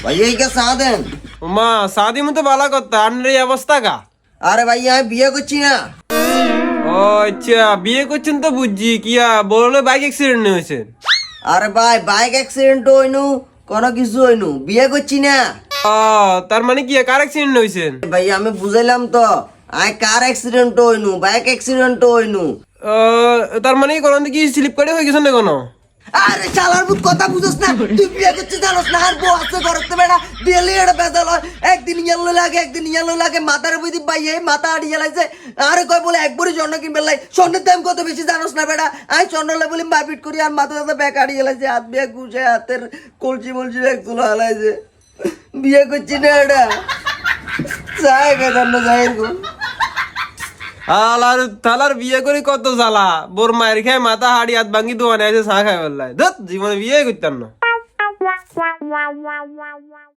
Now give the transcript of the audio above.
ভাইয়া কে চা দেন। মা সাদি মতো বালা করতে আপনার এই অবস্থা কা? আরে ভাইয়া আমি বিয়ে করছি না। ও আচ্ছা, বিয়ে করছেন তো বুঝছি, কিয়া বললে বাইক অ্যাক্সিডেন্ট হয়েছে? আরে ভাই বাইক অ্যাক্সিডেন্ট হইনু, কোনো কিছু হইনু, বিয়ে করছি না। ও তার মানে কি কার অ্যাক্সিডেন্ট হয়েছে? ভাই আমি বুঝাইলাম তো, আই কার অ্যাক্সিডেন্ট হইনু, বাইক অ্যাক্সিডেন্ট হইনু। তার মানে কোনো কি স্লিপ করে হয়ে গেছে না কোনো? আরে শালার ভূত কথা বুঝছ না, তুই বিয়ে করছিস জানোস না? আর বউ আছে ঘরতে বেড়া, বিয়েলি এটা বেজাল হয়, একদিন ইয়েলো লাগে একদিন ইয়েলো লাগে, মাথার বুঝি ভাই এই মাথা আড়িয়ে লাগছে। আরে কয় বলে একবারই স্বর্ণ কিনবে লাই, স্বর্ণের দাম কত বেশি জানোস না বেড়া? আমি স্বর্ণ লাই বলি মারপিট করি আর মাথা মাথা ব্যাগ আড়িয়ে লাগছে, হাত বিয়ে ঘুষে হাতের কলসি মলসি ব্যাগ তুলে হালাইছে। বিয়ে করছি না এটা যাই কেন যাই গো। আলার থালার বিয়ে করে কত জ্বালা, বোর মায়ের খায় মাথা হাড়ি হাত ভাঙ্গি দোয়ানে আছে চা খাই বললাই, ধত জীবনে বিয়ে করতাম না।